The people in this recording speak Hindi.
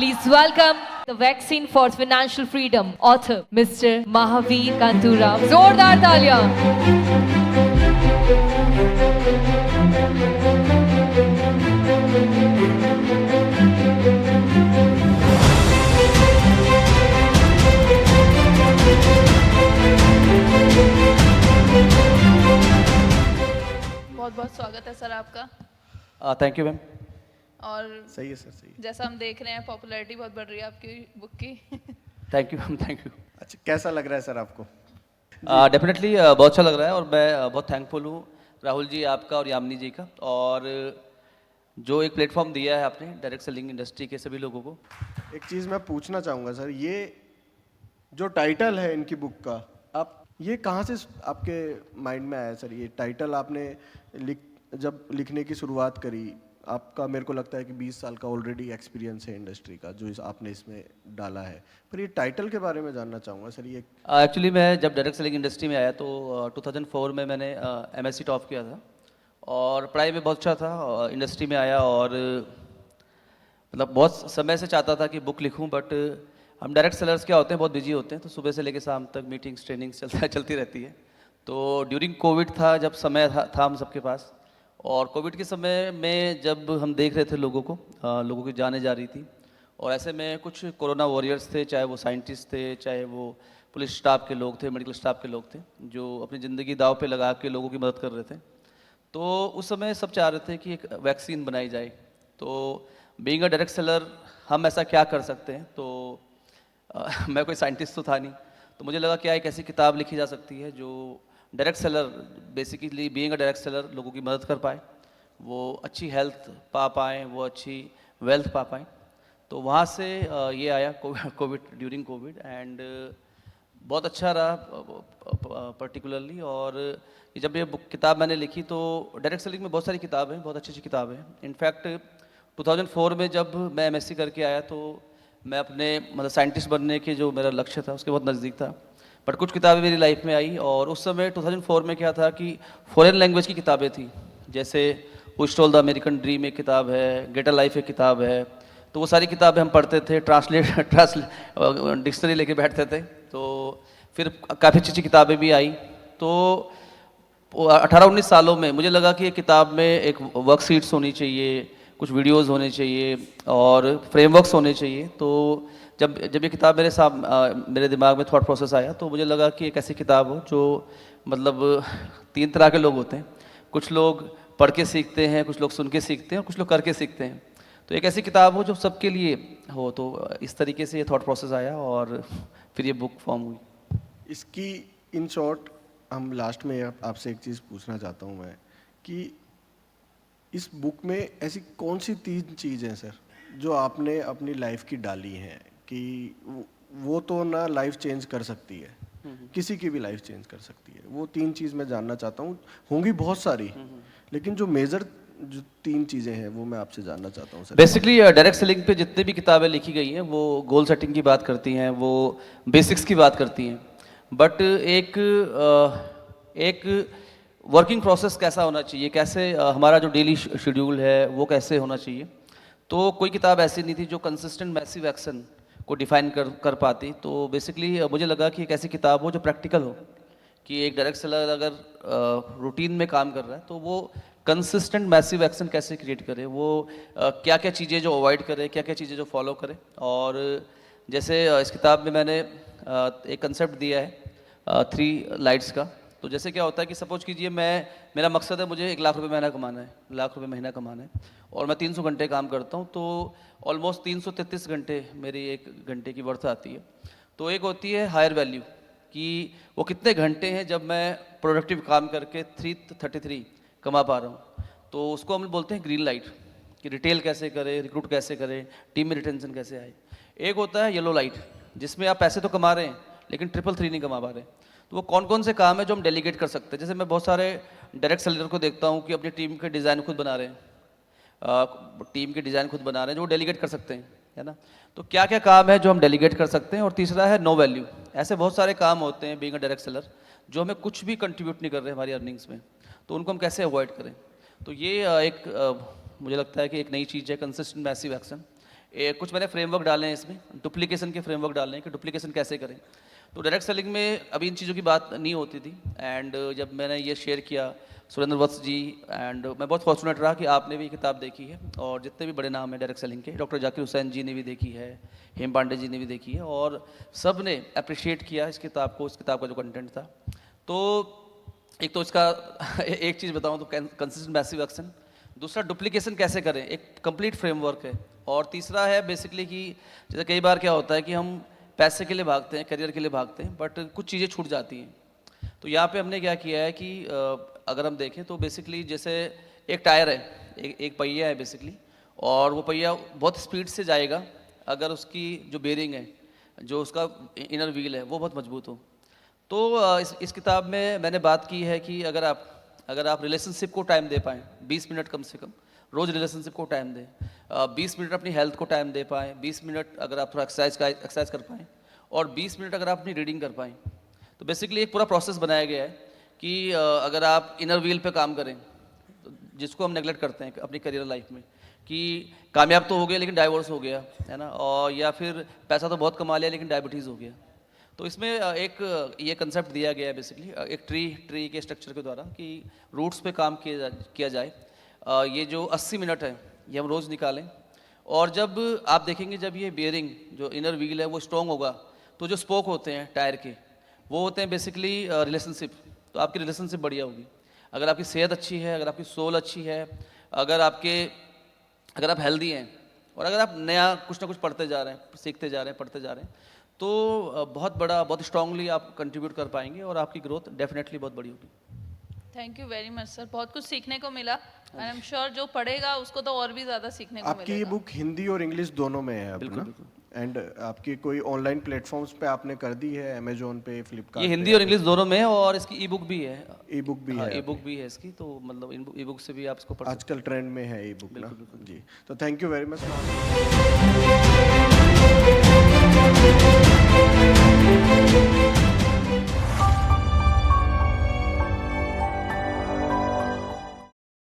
Please welcome the Vaccine for Financial Freedom author, Mr. Mahavir Kantura. जोरदार तालियां. बहुत बहुत स्वागत है सर आपका. Thank you ma'am. और सही है सर, सही है. जैसा हम देख रहे हैं पॉपुलैरिटी बहुत बढ़ रही है आपकी बुक की. Thank you ma'am, thank you. अच्छा, कैसा लग रहा है सर आपको? डेफिनेटली बहुत अच्छा लग रहा है और मैं बहुत थैंकफुल हूँ राहुल जी आपका और यामिनी जी का, और जो एक प्लेटफॉर्म दिया है आपने डायरेक्ट सेलिंग इंडस्ट्री के सभी लोगों को. एक चीज़ मैं पूछना चाहूँगा सर, ये जो टाइटल है इनकी बुक का, आप ये कहाँ से आपके माइंड में आया सर? ये टाइटल आपने जब लिखने की शुरुआत करी, आपका मेरे को लगता है कि 20 साल का ऑलरेडी एक्सपीरियंस है इंडस्ट्री का जो आपने इसमें डाला है, पर ये टाइटल के बारे में जानना चाहूँगा सर. ये एक्चुअली मैं जब डायरेक्ट सेलिंग इंडस्ट्री में आया तो 2004 में मैंने MSc टॉप किया था और पढ़ाई में बहुत अच्छा था. इंडस्ट्री में आया और मतलब बहुत समय से चाहता था कि बुक लिखूं, बट हम डायरेक्ट सेलर्स क्या होते हैं, बहुत बिजी होते हैं, तो सुबह से लेकर शाम तक मीटिंग्स ट्रेनिंग्स चलती रहती है. तो ड्यूरिंग कोविड था जब समय था हम सबके पास, और कोविड के समय में जब हम देख रहे थे लोगों की जाने जा रही थी, और ऐसे में कुछ कोरोना वॉरियर्स थे, चाहे वो साइंटिस्ट थे, चाहे वो पुलिस स्टाफ के लोग थे, मेडिकल स्टाफ के लोग थे, जो अपनी ज़िंदगी दाव पे लगा के लोगों की मदद कर रहे थे. तो उस समय सब चाह रहे थे कि एक वैक्सीन बनाई जाए. तो बीइंग अ डायरेक्ट सेलर हम ऐसा क्या कर सकते हैं. तो मैं कोई साइंटिस्ट तो था नहीं, तो मुझे लगा क्या एक ऐसी किताब लिखी जा सकती है जो direct seller, basically being a direct seller, लोगों की मदद कर पाए, वो अच्छी हेल्थ पा पाएँ, वो अच्छी वेल्थ पा पाएँ. तो वहाँ से ये आया कोविड, ड्यूरिंग कोविड, एंड बहुत अच्छा रहा पर्टिकुलरली. और जब ये बुक किताब मैंने लिखी तो डायरेक्ट सेलिंग में बहुत सारी किताबें, बहुत अच्छी अच्छी किताबें हैं. इनफैक्ट 2004 में जब मैं MSc करके आया तो मैं अपने मतलब साइंटिस्ट बनने के जो मेरा लक्ष्य था उसके बहुत नज़दीक था, बट कुछ किताबें मेरी लाइफ में आई. और उस समय 2004 में क्या था कि फॉरेन लैंग्वेज की किताबें थी, जैसे who stole the American dream एक किताब है, गेट अ लाइफ एक किताब है. तो वो सारी किताबें हम पढ़ते थे, डिक्शनरी लेके बैठते थे. तो फिर काफ़ी अच्छी अच्छी किताबें भी आई. तो 18-19 सालों में मुझे लगा कि एक किताब में एक वर्कशीट्स होनी चाहिए, कुछ वीडियोस होने चाहिए और फ्रेमवर्क्स होने चाहिए. तो जब ये किताब मेरे दिमाग में थॉट प्रोसेस आया तो मुझे लगा कि एक ऐसी किताब हो जो मतलब 3 तरह के लोग होते हैं. कुछ लोग पढ़ के सीखते हैं, कुछ लोग सुन के सीखते हैं, और कुछ लोग करके सीखते हैं. तो एक ऐसी किताब हो जो सबके लिए हो. तो इस तरीके से ये थॉट प्रोसेस आया और फिर ये बुक फॉर्म हुई. इसकी इन शॉर्ट हम लास्ट में आपसे एक चीज़ पूछना चाहता हूँ मैं, कि इस बुक में ऐसी कौन सी 3 चीज़ हैं सर जो आपने अपनी लाइफ की डाली हैं कि वो तो ना लाइफ चेंज कर सकती है, किसी की भी लाइफ चेंज कर सकती है. वो 3 चीज़ मैं जानना चाहता हूँ. होंगी बहुत सारी, लेकिन जो मेजर जो 3 चीज़ें हैं वो मैं आपसे जानना चाहता हूँ सर. बेसिकली डायरेक्ट सेलिंग पे जितनी भी किताबें लिखी गई हैं वो गोल सेटिंग की बात करती हैं, वो बेसिक्स की बात करती हैं, बट एक वर्किंग प्रोसेस कैसा होना चाहिए, कैसे हमारा जो डेली शेड्यूल है वो कैसे होना चाहिए. तो कोई किताब ऐसी नहीं थी जो कंसिस्टेंट मैसिव एक्शन को डिफाइन कर पाती. तो बेसिकली मुझे लगा कि एक ऐसी किताब हो जो प्रैक्टिकल हो, कि एक डायरेक्ट सेलर अगर रूटीन में काम कर रहा है तो वो कंसिस्टेंट मैसिव एक्शन कैसे क्रिएट करे, वो क्या क्या चीज़ें जो अवॉइड करे, क्या क्या चीज़ें जो फॉलो करे. और जैसे इस किताब में मैंने एक कंसेप्ट दिया है 3 लाइट्स का. तो जैसे क्या होता है कि सपोज कीजिए मेरा मकसद है मुझे 1 लाख रुपए महीना कमाना है, 1 लाख रुपए महीना कमाना है, और मैं 300 घंटे काम करता हूँ, तो ऑलमोस्ट 333 घंटे मेरी 1 घंटे की वर्थ आती है. तो एक होती है हायर वैल्यू, कि वो कितने घंटे हैं जब मैं प्रोडक्टिव काम करके 333 कमा पा रहा हूँ. तो उसको हम बोलते हैं ग्रीन लाइट, कि रिटेल कैसे करें, रिक्रूट कैसे करें, टीम में रिटेंशन कैसे आए. एक होता है येलो लाइट, जिसमें आप पैसे तो कमा रहे हैं लेकिन 333 नहीं कमा पा रहे. तो वो कौन कौन से काम है जो हम डेलीगेट कर सकते हैं. जैसे मैं बहुत सारे डायरेक्ट सेलर को देखता हूँ कि अपनी टीम के डिज़ाइन खुद बना रहे हैं, टीम के डिज़ाइन खुद बना रहे हैं जो डेलीगेट कर सकते हैं, है ना. तो क्या क्या काम है जो हम डेलीगेट कर सकते हैं. और तीसरा है नो वैल्यू. ऐसे बहुत सारे काम होते हैं बीइंग अ डायरेक्ट सेलर जो हमें कुछ भी कंट्रीब्यूट नहीं कर रहे हमारी अर्निंग्स में, तो उनको हम कैसे अवॉइड करें. तो ये मुझे लगता है कि एक नई चीज़ है कंसिस्टेंट मैसिव एक्शन. कुछ मैंने फ्रेमवर्क डाले हैं इसमें, डुप्लीकेशन के फ्रेमवर्क डाले हैं कि डुप्लीकेशन कैसे करें। तो डायरेक्ट सेलिंग में अभी इन चीज़ों की बात नहीं होती थी, एंड जब मैंने ये शेयर किया सुरेंद्र वत्स जी, एंड मैं बहुत फॉर्चुनेट रहा कि आपने भी किताब देखी है, और जितने भी बड़े नाम हैं डायरेक्ट सेलिंग के, डॉक्टर जाकिर हुसैन जी ने भी देखी है, हेम पांडे जी ने भी देखी है, और सब ने अप्रिशिएट किया इस किताब को, इस किताब का जो कंटेंट था। तो एक तो इसका एक चीज़ बताऊं तो कंसिस्टेंट मैसिव एक्शन, दूसरा डुप्लीकेशन कैसे करें, एक कंप्लीट फ्रेमवर्क है, और तीसरा है बेसिकली कि जैसे कई बार क्या होता है कि हम पैसे के लिए भागते हैं, करियर के लिए भागते हैं, बट कुछ चीज़ें छूट जाती हैं। तो यहाँ पे हमने क्या किया है कि अगर हम देखें तो बेसिकली जैसे एक टायर है, एक पहिया है बेसिकली, और वो पहिया बहुत स्पीड से जाएगा अगर उसकी जो बेरिंग है, जो उसका इनर व्हील है, वो बहुत मजबूत हो। तो इस किताब में मैंने बात की है कि अगर आप रिलेशनशिप को टाइम दे पाएँ 20 मिनट कम से कम, रोज़ रिलेशनशिप को टाइम दें, 20 मिनट अपनी हेल्थ को टाइम दे पाएँ, 20 मिनट अगर आप थोड़ा एक्सरसाइज कर पाएँ, और 20 मिनट अगर आप अपनी रीडिंग कर पाएँ, तो बेसिकली एक पूरा प्रोसेस बनाया गया है कि अगर आप इनर व्हील पे काम करें, तो जिसको हम नेगलेक्ट करते हैं अपनी करियर लाइफ में, कि कामयाब तो हो गए लेकिन डाइवोर्स हो गया है ना, और या फिर पैसा तो बहुत कमा लिया लेकिन डायबिटीज़ हो गया। तो इसमें एक ये कंसेप्ट दिया गया है बेसिकली एक ट्री के स्ट्रक्चर के द्वारा कि रूट्स पे काम किया जाए। ये जो 80 मिनट है ये हम रोज़ निकालें, और जब आप देखेंगे जब ये बेयरिंग जो इनर व्हील है वो स्ट्रॉन्ग होगा, तो जो स्पोक होते हैं टायर के वो होते हैं बेसिकली रिलेशनशिप, तो आपकी रिलेशनशिप बढ़िया होगी। अगर आपकी सेहत अच्छी है, अगर आपकी सोल अच्छी है, अगर आप हेल्दी हैं, और अगर आप नया कुछ ना कुछ पढ़ते जा रहे हैं, सीखते जा रहे हैं, पढ़ते जा रहे हैं, तो बहुत स्ट्रांगली आप कंट्रीब्यूट कर पाएंगे, और आपकी ग्रोथ डेफिनेटली बहुत बड़ी होगी। Thank you very much sir, बहुत कुछ सीखने को मिला, एंड आई एम श्योर जो पढ़ेगा उसको तो और भी ज़्यादा सीखने को आपकी ये मिलेगा। बुक हिंदी और इंग्लिश दोनों में है बिल्कुल, अपना, एंड आपकी कोई ऑनलाइन प्लेटफॉर्म्स पे आपने कर दी है, अमेजोन पे, फ्लिपकार्ट? ये हिंदी और इंग्लिश दोनों में है, और इसकी ई बुक भी है। ई बुक भी है? ई बुक भी है इसकी, तो मतलब ई बुक से भी आप इसको पढ़ सकते आजकल ट्रेंड में है ई बुक ना बिल्कुल, बिल्कुल। जी। तो थैंक यू वेरी मच।